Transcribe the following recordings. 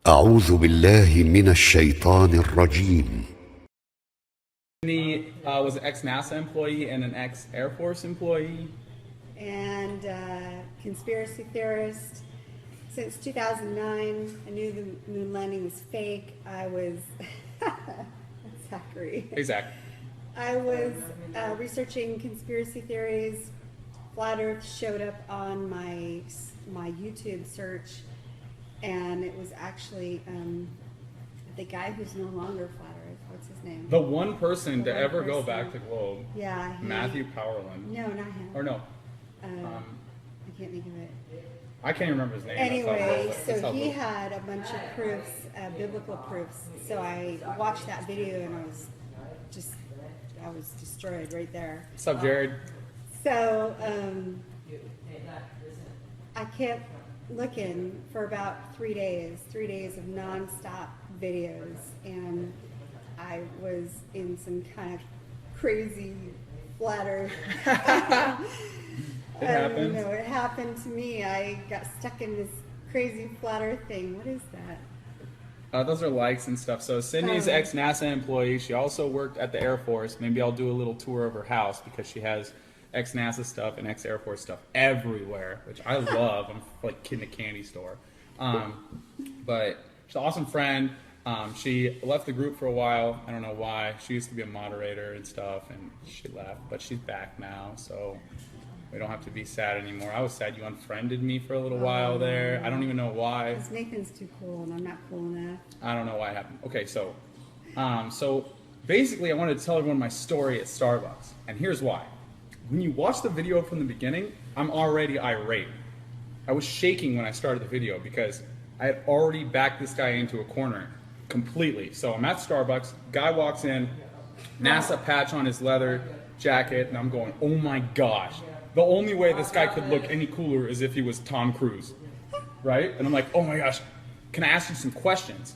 أعوذ بالله من الشيطان الرجيم. He was an ex-NASA employee and an ex-Air Force employee. And conspiracy theorist. Since 2009, I knew the moon landing was fake. I was, Zachary. Hey, Zach. I was researching conspiracy theories. Flat Earth showed up on my YouTube search, and it was actually the guy who's no longer Flat Earth. What's his name? The one person to ever go back to globe. Yeah. Matthew Powerland. No, not him. Or no. I can't think of it. I can't remember his name. Anyway, so he had a bunch of proofs, biblical proofs. So I watched that video and I was destroyed right there. What's up, Jared? So I kept looking for about 3 days of nonstop videos, and I was in some kind of crazy flat earth. It happened. No, it happened to me. I got stuck in this crazy flat earth thing. What is that? Those are likes and stuff. So Cindy's ex-NASA employee. She also worked at the Air Force. Maybe I'll do a little tour of her house because she has ex-NASA stuff and ex-Air Force stuff everywhere, which I love. I'm like kid in a candy store. But she's an awesome friend. She left the group for a while. I don't know why. She used to be a moderator and stuff, and she left. But she's back now, so we don't have to be sad anymore. I was sad you unfriended me for a little while there. I don't even know why. Because Nathan's too cool and I'm not cool enough. I don't know why it happened. Okay, so basically I wanted to tell everyone my story at Starbucks. And here's why. When you watch the video from the beginning, I'm already irate. I was shaking when I started the video because I had already backed this guy into a corner completely. So I'm at Starbucks, guy walks in, NASA patch on his leather jacket, and I'm going, oh my gosh. The only way this guy could look any cooler is if he was Tom Cruise, right? And I'm like, oh my gosh, can I ask you some questions?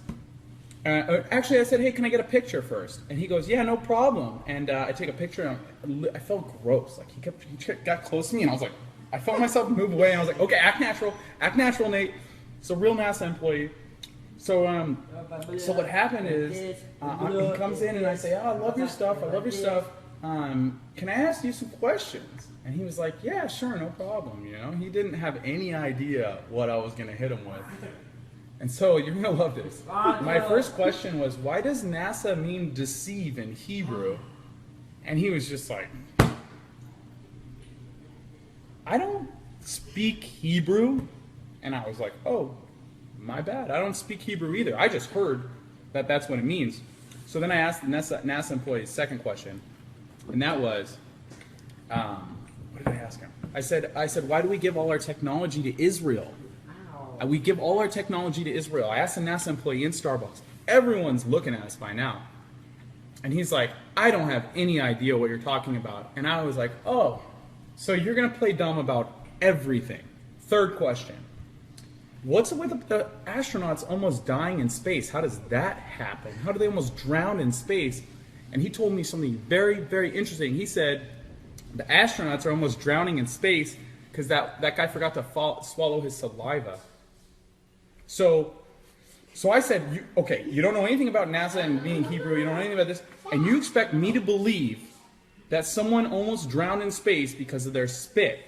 Actually, I said, hey, can I get a picture first? And he goes, yeah, no problem. And I take a picture, and I felt gross. Like he got close to me, and I was like, I felt myself move away, and I was like, okay, act natural, Nate. So real NASA employee. So what happened is he comes in, and I say, oh, I love your stuff. Can I ask you some questions? And he was like, yeah, sure, no problem. You know, he didn't have any idea what I was going to hit him with. And so you're going to love this. My first question was, why does NASA mean deceive in Hebrew? And he was just like, I don't speak Hebrew. And I was like, oh, my bad. I don't speak Hebrew either. I just heard that that's what it means. So then I asked the NASA employee's second question. And that was, what did I ask him? I said, why do we give all our technology to Israel? We give all our technology to Israel. I asked a NASA employee in Starbucks. Everyone's looking at us by now. And he's like, I don't have any idea what you're talking about. And I was like, oh, so you're going to play dumb about everything. Third question. What's with the astronauts almost dying in space? How does that happen? How do they almost drown in space? And he told me something very, very interesting. He said the astronauts are almost drowning in space because that guy forgot to swallow his saliva. So I said, okay, you don't know anything about NASA and being Hebrew, you don't know anything about this, and you expect me to believe that someone almost drowned in space because of their spit.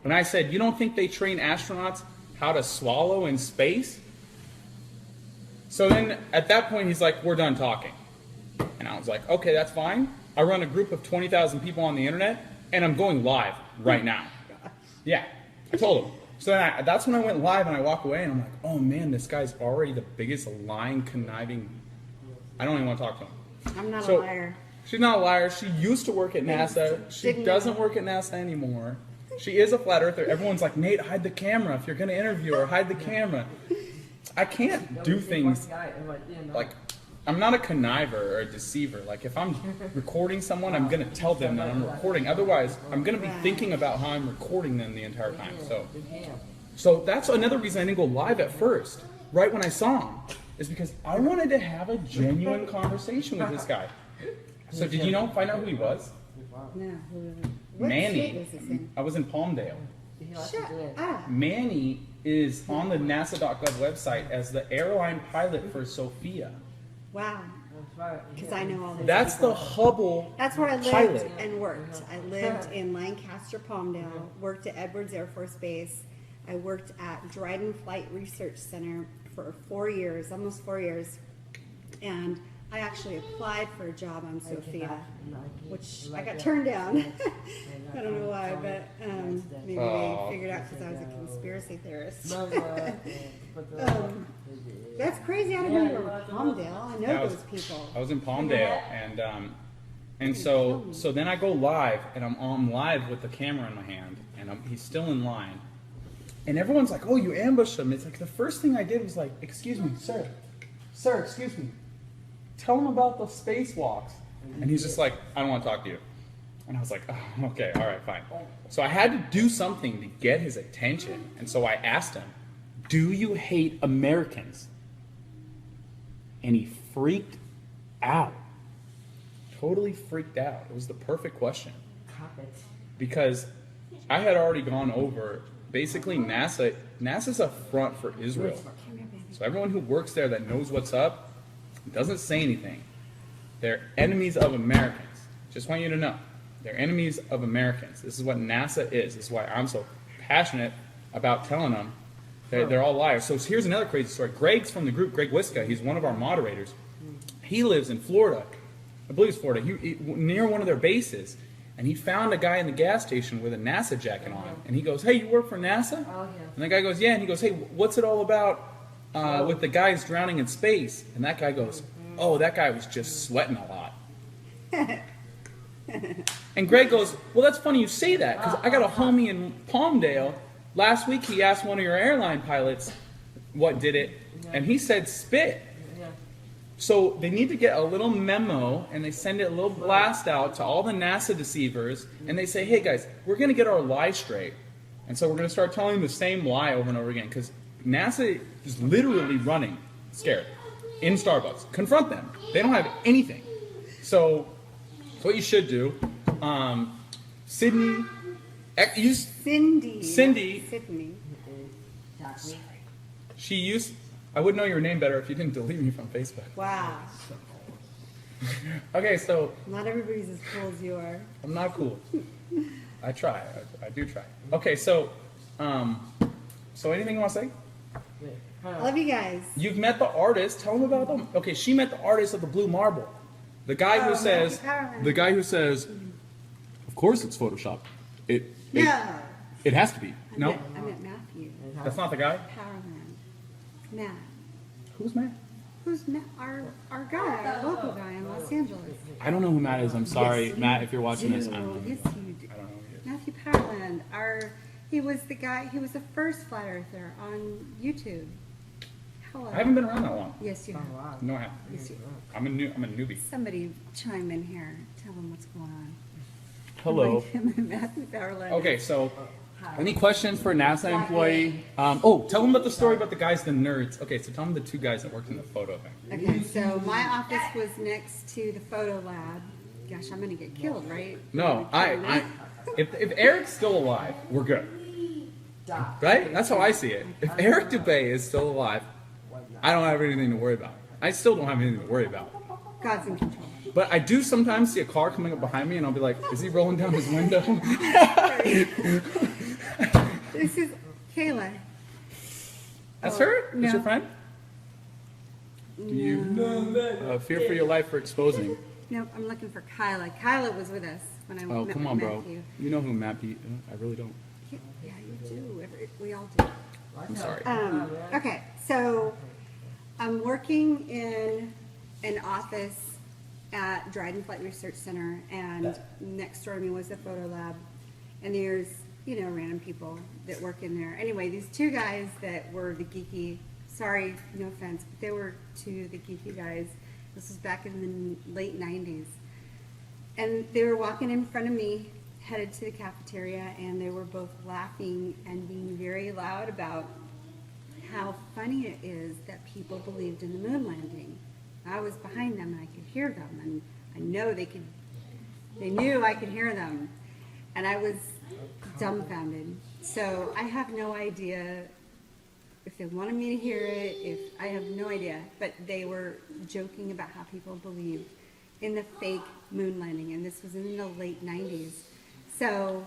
And I said, you don't think they train astronauts how to swallow in space? So then at that point he's like, we're done talking. And I was like, okay, that's fine. I run a group of 20,000 people on the internet, and I'm going live right now. Yeah, I told him. So then that's when I went live, and I walk away, and I'm like, oh man, this guy's already the biggest lying, conniving. I don't even want to talk to him. I'm not a liar. She's not a liar. She used to work at NASA. She doesn't work at NASA anymore. She is a flat earther. Everyone's like, Nate, hide the camera. If you're going to interview her, hide the camera. I can't do things like, I'm not a conniver or a deceiver. Like, if I'm recording someone, I'm going to tell them that I'm recording. Otherwise, I'm going to be thinking about how I'm recording them the entire time. So that's another reason I didn't go live at first, right when I saw him, is because I wanted to have a genuine conversation with this guy. So did you find out who he was? No. Manny. I was in Palmdale. Shut up. Manny is on the NASA.gov website as the airline pilot for Sophia. Wow. Because I know all those That's people. the Hubble That's where I lived pilot. and worked. I lived in Lancaster, Palmdale, worked at Edwards Air Force Base. I worked at Dryden Flight Research Center for 4 years, almost 4 years. And I actually applied for a job on Sophia, which I got turned down. I don't know why, but maybe they figured out because I was a conspiracy theorist. That's crazy. I didn't know you were in Palmdale. I know Yeah, those people. I was in Palmdale, and so then I go live, and I'm live with the camera in my hand, and he's still in line, and everyone's like, "Oh, you ambushed him." It's like the first thing I did was like, "Excuse me, sir, excuse me, tell him about the spacewalks," and he's just like, "I don't want to talk to you," and I was like, "Oh, okay, all right, fine." So I had to do something to get his attention, and so I asked him, "Do you hate Americans?" And he freaked out. Totally freaked out. It was the perfect question. Because I had already gone over, basically NASA's a front for Israel. So everyone who works there that knows what's up doesn't say anything. They're enemies of Americans. Just want you to know. They're enemies of Americans. This is what NASA is. This is why I'm so passionate about telling them they're all liars. So here's another crazy story. Greg's from the group, Greg Wiska. He's one of our moderators. He lives in Florida. I believe it's Florida. Near one of their bases. And he found a guy in the gas station with a NASA jacket on. And he goes, "Hey, you work for NASA?" Oh, yeah. And the guy goes, "Yeah." And he goes, "Hey, what's it all about with the guys drowning in space?" And that guy goes, "Oh, that guy was just sweating a lot." And Greg goes, "Well, that's funny you say that, because I got a homie in Palmdale. Last week he asked one of your airline pilots what did it, and he said spit." So they need to get a little memo, and they send it a little blast out to all the NASA deceivers, and they say, "Hey guys, we're going to get our lie straight. And so we're going to start telling the same lie over and over again, because NASA is literally running scared in Starbucks. Confront them. They don't have anything." So what you should do, Cyndi, Sydney. she used, I would know your name better if you didn't delete me from Facebook. Wow. Okay, so Not everybody's as cool as you are. I'm not cool. I try. I do try. Okay, so anything you want to say? I love you guys. You've met the artist. Tell them about them. Okay, she met the artist of the Blue Marble. The guy who says, "Of course it's Photoshop. It has to be." No, I met Matthew. that's not the guy. Powerland. Matt. Who's Matt? Who's Matt? Our guy, our local guy in Los Angeles. I don't know who Matt is. I'm sorry, Yes, Matt, if you're watching this. I do. don't know. Yes, you do. I don't know who he is. Matthew Powerland. He was the guy. He was the first flat earther on YouTube. Hello. I haven't been around that long. Yes, you have. No, I haven't. Yes, you have. I'm a newbie. Somebody chime in here. Tell them what's going on. Hello. Matthew Powerland. Okay, so any questions for a NASA employee? Tell them about the story about the guys, the nerds. Okay, so tell them the two guys that worked in the photo thing. Okay, so my office was next to the photo lab. Gosh, I'm gonna get killed, right? No, if Eric's still alive, we're good. Right? That's how I see it. If Eric Dubay is still alive, I don't have anything to worry about. I still don't have anything to worry about. God's in control. But I do sometimes see a car coming up behind me, and I'll be like, "Is he rolling down his window?" This is Kayla. That's her? No. That's your friend? Do you fear for your life for exposing? Nope, I'm looking for Kyla. Kyla was with us when I Oh, met come with on, bro. Matthew. You know who Matt Pete? I really don't. Yeah, you do. We all do. I'm sorry. Okay, so I'm working in an office at Dryden Flight Research Center, and next door to me was the photo lab, and there's, random people that work in there. Anyway, these two guys that were the geeky, sorry, no offense, but they were two of the geeky guys. This was back in the late 90s. And they were walking in front of me, headed to the cafeteria, and they were both laughing and being very loud about how funny it is that people believed in the moon landing. I was behind them and I could hear them, and I know they knew I could hear them, and I was dumbfounded. So I have no idea if they wanted me to hear it, if I have no idea, but they were joking about how people believed in the fake moon landing, and this was in the late 90s. So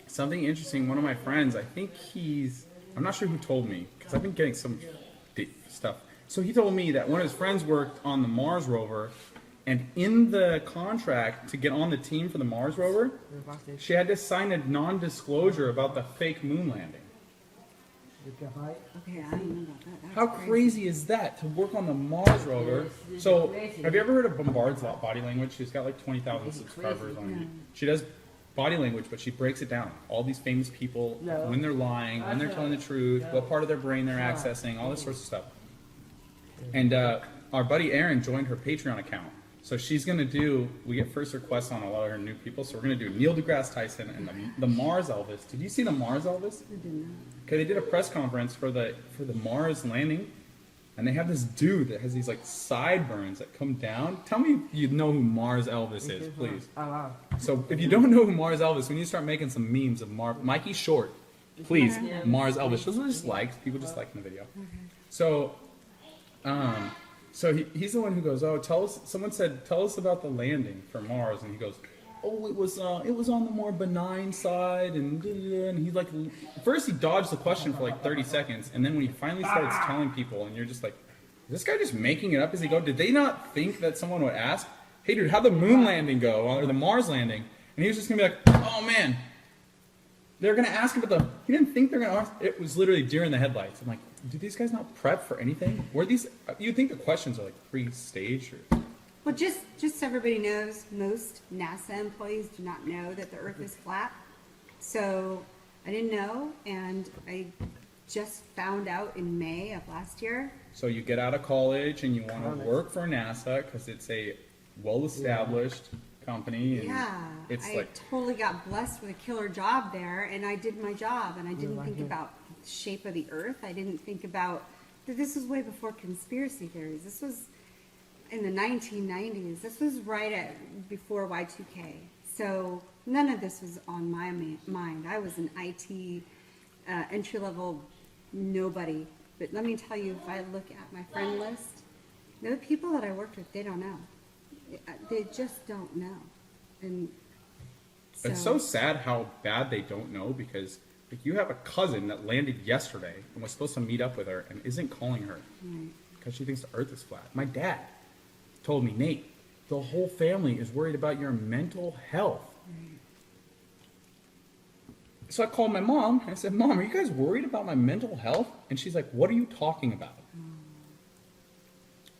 Something interesting, one of my friends, I think I'm not sure who told me, because I've been getting some stuff. So he told me that one of his friends worked on the Mars rover, and in the contract to get on the team for the Mars rover, she had to sign a non-disclosure about the fake moon landing. okay, I don't know about that. That's How crazy is that to work on the Mars rover? So, have you ever heard of Bombard's body language? She's got like 20,000 subscribers on YouTube. She does body language, but she breaks it down. All these famous people, when they're lying, when they're telling the truth, what part of their brain they're accessing, all this sorts of stuff. And our buddy Aaron joined her Patreon account. So she's going to do, we get first requests on a lot of her new people, so we're going to do Neil deGrasse Tyson and the Mars Elvis. Did you see the Mars Elvis? I didn't know. Okay, they did a press conference for the Mars landing, and they have this dude that has these like sideburns that come down. Tell me if you know who Mars Elvis is, please. So if you don't know who Mars Elvis, we need to start making some memes of Mikey Short. Please, Mars Elvis. Those are just likes. People just like in the video. So, he's the one who goes, oh, someone said, tell us about the landing for Mars, and he goes, oh, it was on the more benign side, and he like, first he dodged the question for like 30 seconds, and then when he finally starts telling people, and you're just like, is this guy just making it up as he goes? Did they not think that someone would ask, hey dude, how'd the moon landing go, or the Mars landing? And he was just gonna be like, oh man, they're gonna ask about he didn't think they're gonna ask, it was literally deer in the headlights. I'm like, do these guys not prep for anything? You'd think the questions are like pre-staged or... Well, just so everybody knows, most NASA employees do not know that the Earth is flat. So I didn't know, and I just found out in May of last year. So you get out of college and you want to work for NASA because it's a well-established company. And Yeah, it's I like totally got blessed with a killer job there, and I did my job, and I didn't think about the shape of the Earth. I didn't think about that. This was way before conspiracy theories. This was in the 1990s. This was before Y2K. So none of this was on my mind. I was an IT entry-level nobody. But let me tell you, if I look at my friend list, the people that I worked with, they don't know. They just don't know. And it's so sad how bad they don't know, because like, you have a cousin that landed yesterday and was supposed to meet up with her and isn't calling her because she thinks the Earth is flat. My dad told me, Nate, the whole family is worried about your mental health. So I called my mom and I said, Mom, are you guys worried about my mental health? And she's like, what are you talking about?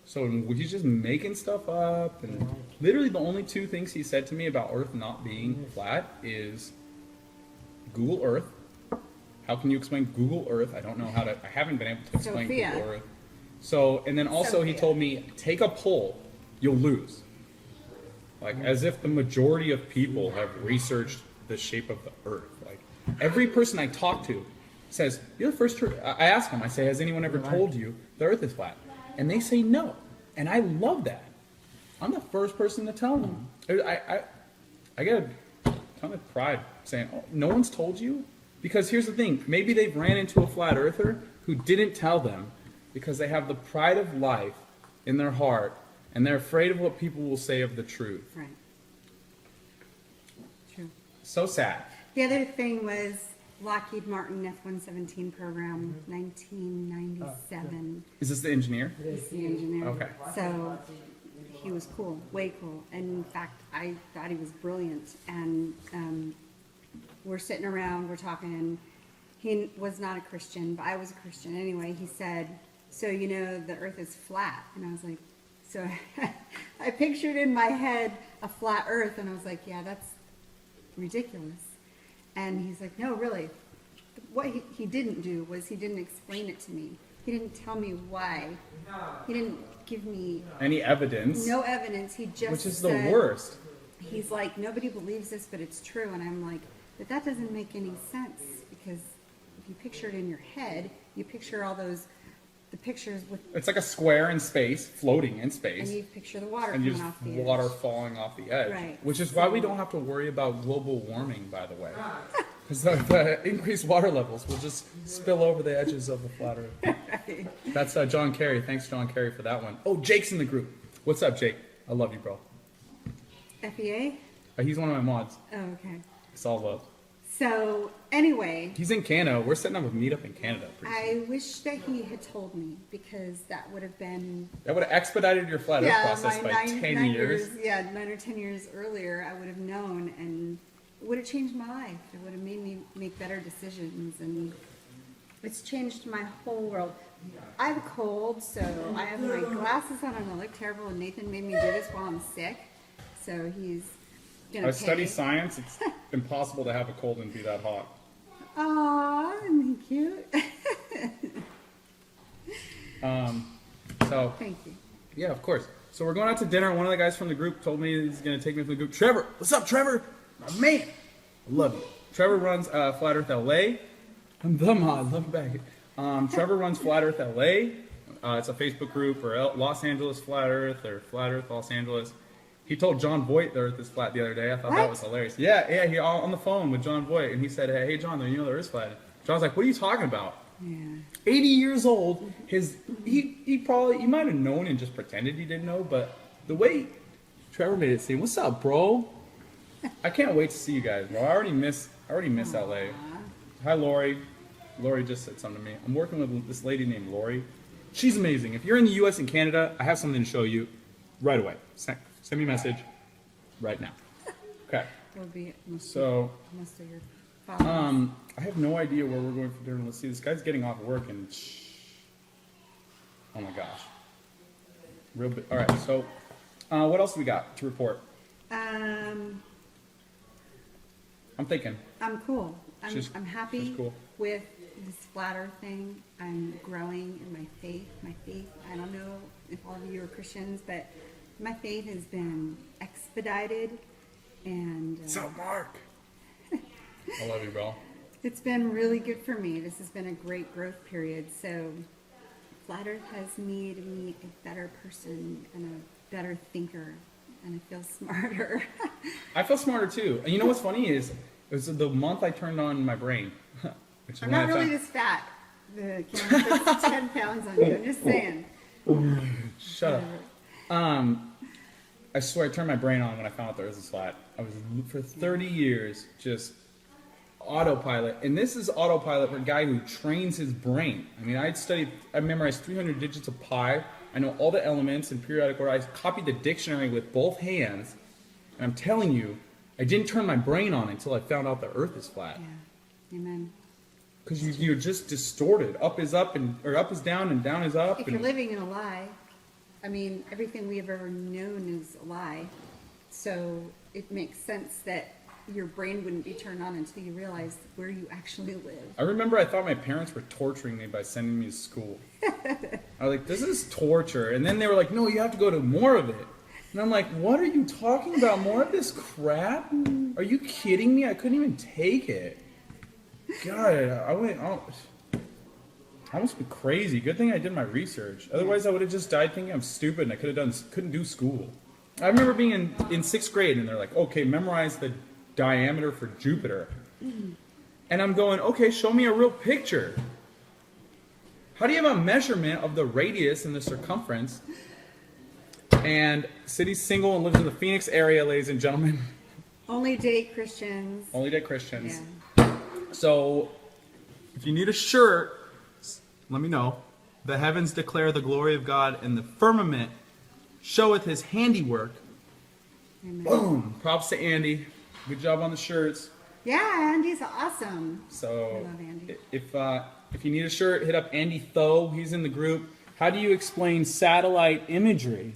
So he's just making stuff up, and literally the only two things he said to me about Earth not being flat is Google Earth. How can you explain Google Earth? I don't know how to, I haven't been able to explain Sophia. Google Earth. So, and then also he told me, take a poll, you'll lose. Like, as if the majority of people have researched the shape of the Earth. Like, every person I talk to says, you're the first, I ask them, I say, has anyone ever told you the Earth is flat? And they say no. And I love that. I'm the first person to tell them. I get a ton of pride saying, oh, no one's told you? Because here's the thing, maybe they've ran into a flat earther who didn't tell them because they have the pride of life in their heart and they're afraid of what people will say of the truth. Right. True. So sad. The other thing was Lockheed Martin F-117 program, 1997. Is this the engineer? He's the engineer. Okay. So he was cool, way cool. And in fact, I thought he was brilliant. And we're sitting around, we're talking. He was not a Christian, but I was a Christian. Anyway, he said, so you know the Earth is flat. And I was like, so I pictured in my head a flat Earth. And I was like, yeah, that's ridiculous. And he's like, no, really. What he didn't do was he didn't explain it to me. He didn't tell me why. He didn't give me any evidence. No evidence. He just which is said, the worst. He's like, nobody believes this, but it's true. And I'm like, but that doesn't make any sense, because if you picture it in your head, you picture all the pictures with. It's like a square in space, floating in space. And you picture the water and coming off the edge. water falling off the edge. Right. Which is why we don't have to worry about global warming, by the way. Because the increased water levels will just spill over the edges of the flat Earth. That's John Kerry. Thanks, John Kerry, for that one. Oh, Jake's in the group. What's up, Jake? I love you, bro. FEA? He's one of my mods. Oh, okay. It's all love. So, anyway. He's in Canada. We're setting up a meetup in Canada. I wish that he had told me, because that would have been... That would have expedited your flat Earth process by 10 years. 9 or 10 years earlier, I would have known, and it would have changed my life. It would have made me make better decisions, and it's changed my whole world. I have a cold, so I have my glasses on and I look terrible, and Nathan made me do this while I'm sick, so he's gonna I pay. study science. It's impossible to have a cold and be that hot. Aw, isn't he cute? So, Thank you. yeah, of course. So we're going out to dinner. One of the guys from the group told me he's going to take me from the group. Trevor, what's up, Trevor? My man. I love you. Trevor runs Flat Earth LA. I'm the mod. Love you back. Trevor runs Flat Earth LA. It's a Facebook group for Los Angeles Flat Earth or Flat Earth Los Angeles. He told John Voight the Earth is flat the other day. I thought that was hilarious. Yeah, he on the phone with John Voight, and he said, "Hey, John, you know the Earth's flat." John's like, "What are you talking about?" Yeah. 80 years old. He might have known and just pretended he didn't know, but the way Trevor made it seem, "What's up, bro?" I can't wait to see you guys, bro. I already miss LA. Hi, Lori. Lori just said something to me. I'm working with this lady named Lori. She's amazing. If you're in the U.S. and Canada, I have something to show you right away. Send me a message right now. Okay. Will be So, most of your followers. I have no idea where we're going for dinner. Let's see. This guy's getting off work and oh my gosh. Real big. All right. So, what else do we got to report? I'm thinking. I'm cool. She's- I'm happy she's cool. with this flat Earth thing. I'm growing in my faith. I don't know if all of you are Christians, but my faith has been expedited, and So, Mark. I love you, bro. it's been really good for me. This has been a great growth period. So, flat Earth has made me a better person and a better thinker, and I feel smarter. I feel smarter too. And you know what's funny is, it was the month I turned on my brain. Which is I'm when not I really found- this fat. The camera puts 10 pounds on you. I'm just saying. Shut up. I swear I turned my brain on when I found out the Earth is flat. I was for 30 years just autopilot, and this is autopilot for a guy who trains his brain. I mean, I memorized 300 digits of pi. I know all the elements in periodic order. I copied the dictionary with both hands, and I'm telling you, I didn't turn my brain on until I found out the Earth is flat. Yeah. Amen. Because you're just distorted. Up is up, or up is down, and down is up. If you're living in a lie, I mean, everything we have ever known is a lie. So it makes sense that your brain wouldn't be turned on until you realize where you actually live. I remember I thought my parents were torturing me by sending me to school. I was like, this is torture. And then they were like, no, you have to go to more of it. And I'm like, what are you talking about? More of this crap? Are you kidding me? I couldn't even take it. God, I must be crazy. Good thing I did my research. Otherwise, I would have just died thinking I'm stupid and I couldn't do school. I remember being in 6th grade and they're like, okay, memorize the diameter for Jupiter. And I'm going, okay, show me a real picture. How do you have a measurement of the radius and the circumference? And city's single and lives in the Phoenix area, ladies and gentlemen. Only date Christians. Only date Christians. Yeah. So, if you need a shirt, let me know. The heavens declare the glory of God, and the firmament showeth his handiwork. Amen. Boom! Props to Andy. Good job on the shirts. Yeah, Andy's awesome. So, I love Andy. if you need a shirt, hit up Andy Tho. He's in the group. How do you explain satellite imagery?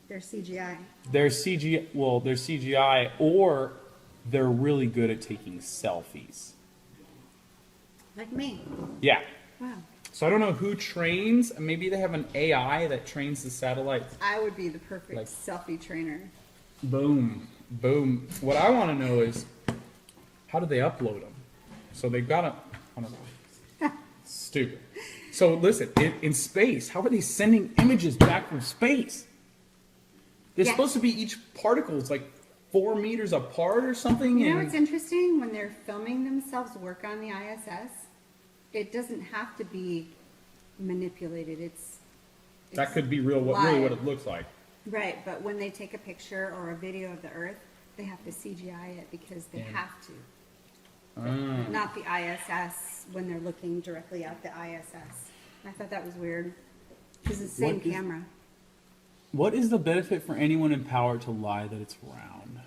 They're CGI. They're CGI, or they're really good at taking selfies. Like me. Yeah. Wow. So I don't know who trains. Maybe they have an AI that trains the satellites. I would be the perfect Like- selfie trainer. Boom, boom. What I want to know is, how do they upload them? So they've got to, I don't know. Stupid. So listen, in space, how are they sending images back from space? They're Yeah. supposed to be, each particle is like 4 meters apart or something. You know and what's interesting? When they're filming themselves work on the ISS, it doesn't have to be manipulated. that could be really what live. it looks like. Right, but when they take a picture or a video of the Earth, they have to CGI it because they have to. Not the ISS when they're looking directly at the ISS. I thought that was weird. Because it's the same camera. What is the benefit for anyone in power to lie that it's round?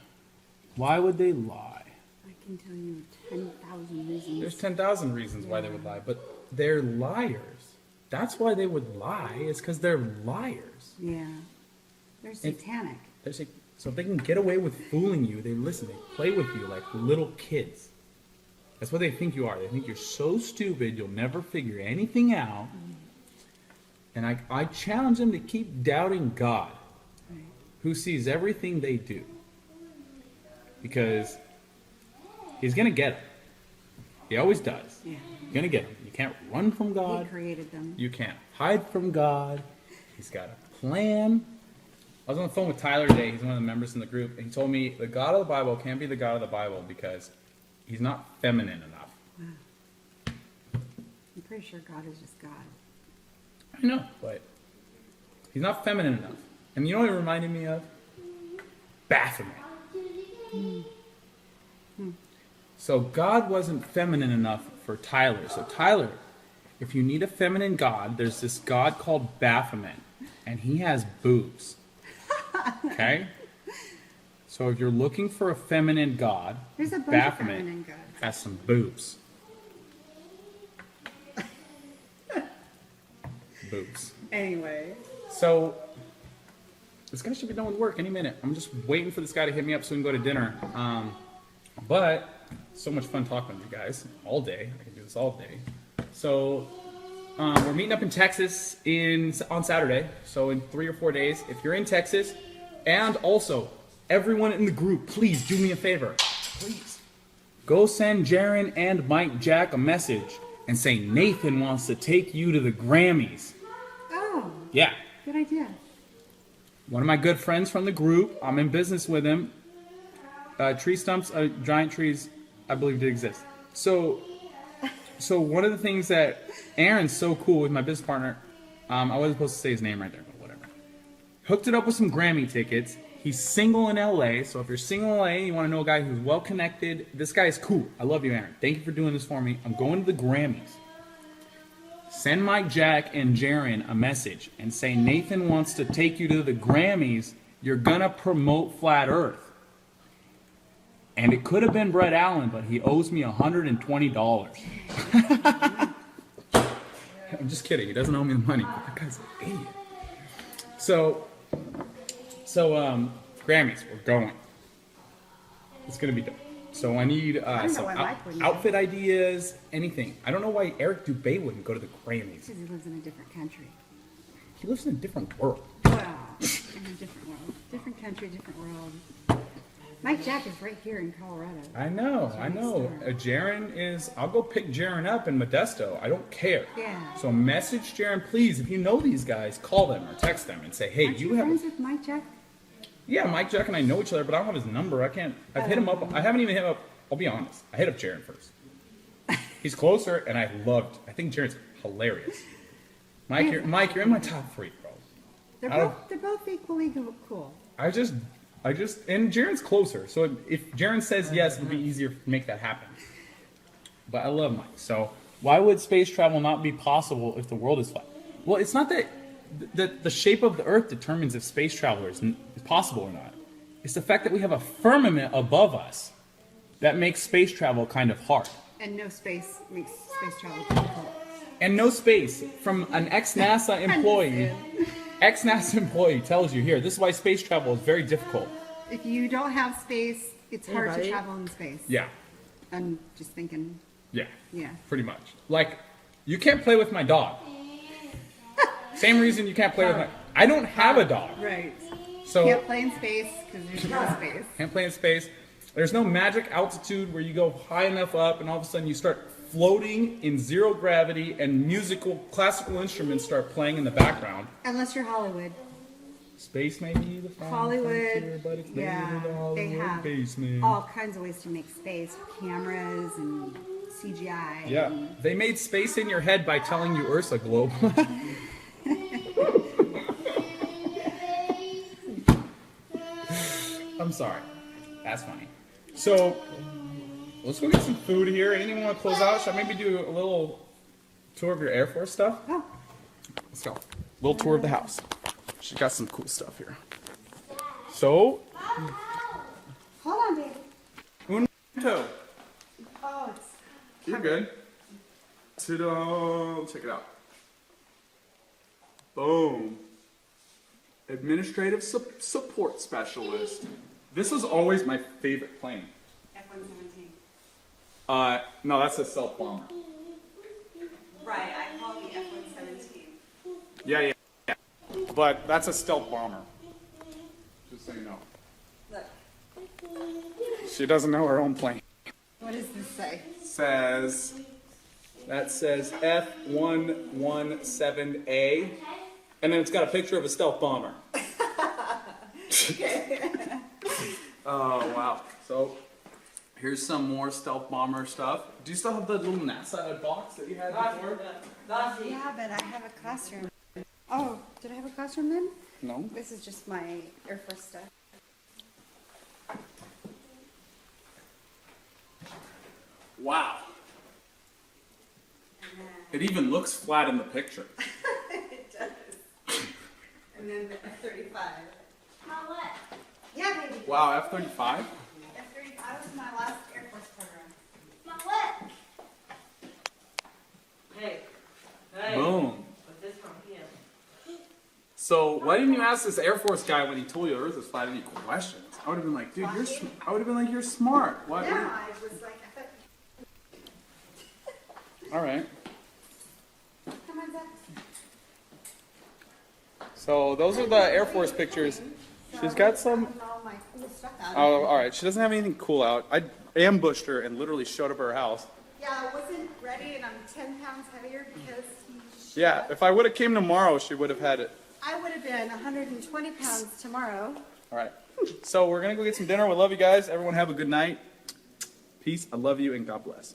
Why would they lie? I can tell you 10,000 reasons. There's 10,000 reasons why they would lie, but they're liars. That's why they would lie, is because they're liars. Yeah. They're satanic. So if they can get away with fooling you, they listen, they play with you like little kids. That's what they think you are. They think you're so stupid, you'll never figure anything out. And I challenge them to keep doubting God, who sees everything they do. Because he's going to get them. He always does. Yeah. He's going to get them. You can't run from God. He created them. You can't hide from God. He's got a plan. I was on the phone with Tyler today. He's one of the members in the group. And he told me the God of the Bible can't be the God of the Bible because he's not feminine enough. Wow. I'm pretty sure God is just God. I know, but he's not feminine enough. And you know what it reminded me of? Baphomet. So God wasn't feminine enough for Tyler. So Tyler, if you need a feminine God, there's this God called Baphomet. And he has boobs. Okay? So if you're looking for a feminine God, There's a bunch Baphomet of feminine gods. has some boobs. Boobs. Anyway. So this guy should be done with work any minute. I'm just waiting for this guy to hit me up so we can go to dinner. But so much fun talking with you guys all day. I can do this all day. So we're meeting up in Texas on Saturday. So in 3 or 4 days, if you're in Texas, and also everyone in the group, please do me a favor. Please go send Jaron and Mike Jack a message and say Nathan wants to take you to the Grammys. Oh. Yeah. Good idea. One of my good friends from the group, I'm in business with him. Tree stumps, giant trees, I believe did exist. So one of the things that Aaron's so cool with my business partner, I wasn't supposed to say his name right there, but whatever. Hooked it up with some Grammy tickets. He's single in LA, so if you're single in LA and you want to know a guy who's well connected, this guy is cool. I love you, Aaron. Thank you for doing this for me. I'm going to the Grammys. Send Mike Jack and Jaron a message and say Nathan wants to take you to the Grammys. You're gonna promote Flat Earth. And it could have been Brett Allen, but he owes me $120. I'm just kidding. He doesn't owe me the money. But that guy's an idiot. So Grammys, we're going. It's gonna be dope. So I need some outfit ideas, anything. I don't know why Eric Dubé wouldn't go to the Grammys. Because he lives in a different country. He lives in a different world. Well, in a different world. Different country, different world. Mike Jack is right here in Colorado. I know. Jaron is, I'll go pick Jaron up in Modesto. I don't care. Yeah. So message Jaron, please. If you know these guys, call them or text them and say, hey, Aren't you you have... friends with Mike Jack? Yeah, Mike Jack and I know each other, but I don't have his number. I've hit him up. I haven't even hit him up. I'll be honest. I hit up Jaron first. He's closer, and I think Jaron's hilarious. Mike, you're in my top 3, bro. They're both equally cool. I just, and Jaron's closer. So if Jaron says yes, it'll be easier to make that happen. But I love Mike. So why would space travel not be possible if the world is flat? Well, it's not that the shape of the Earth determines if space travel is possible or not. It's the fact that we have a firmament above us that makes space travel kind of hard. And no space makes space travel difficult. And no space from an ex-NASA employee. Ex-NASA employee tells you here, this is why space travel is very difficult. If you don't have space, it's hard to travel in space. Yeah. I'm just thinking. Yeah. Yeah. Pretty much. Like, you can't play with my dog. Same reason you can't play with my... I don't have a dog. Right. So Can't play in space because there's no space. Can't play in space. There's no magic altitude where you go high enough up and all of a sudden you start floating in zero gravity and classical instruments start playing in the background. Unless you're Hollywood. Space may be the final Hollywood, frontier, but it's yeah, made in the they Hollywood have basement. all kinds of ways to make space, cameras and CGI. Yeah, and- they made space in your head by telling you Ursa globe. I'm sorry. That's funny. So, let's go get some food here. Anything want to close out? Should I maybe do a little tour of your Air Force stuff? Oh, Let's go. Little tour of the house. She's got some cool stuff here. So, hold on, baby. un momento. Oh, it's You're good. Ta-da! Check it out. Boom. Administrative support specialist. This was always my favorite plane. F-117. No, that's a stealth bomber. Right, I call the F-117. Yeah. But that's a stealth bomber. Just so you know. Look, She doesn't know her own plane. what does this say? That says F117A, and then it's got a picture of a stealth bomber. Oh wow! So here's some more stealth bomber stuff. Do you still have the little NASA box that you had before? Yeah, but I have a classroom. Oh, did I have a classroom then? No. This is just my Air Force stuff. Wow. It even looks flat in the picture. It does. And then the F-35. Mom, what? Yeah, baby. Wow, F-35. F-35 was my last Air Force program. Mom, what? Hey. Boom. What's this from him? So why didn't you ask this Air Force guy when he told you Earth is flat any questions? I would have been like, dude, I would have been like, you're smart. What? No, I was like, I thought, All right. come on, Zach. So those are the Air Force pictures. She's got some. All my cool stuff out. Oh, all right. She doesn't have anything cool out. I ambushed her and literally showed up at her house. Yeah, I wasn't ready, and I'm 10 pounds heavier because he. Yeah, if I would have came tomorrow, she would have had it. I would have been 120 pounds tomorrow. All right. So we're gonna go get some dinner. We love you guys. Everyone have a good night. Peace. I love you and God bless.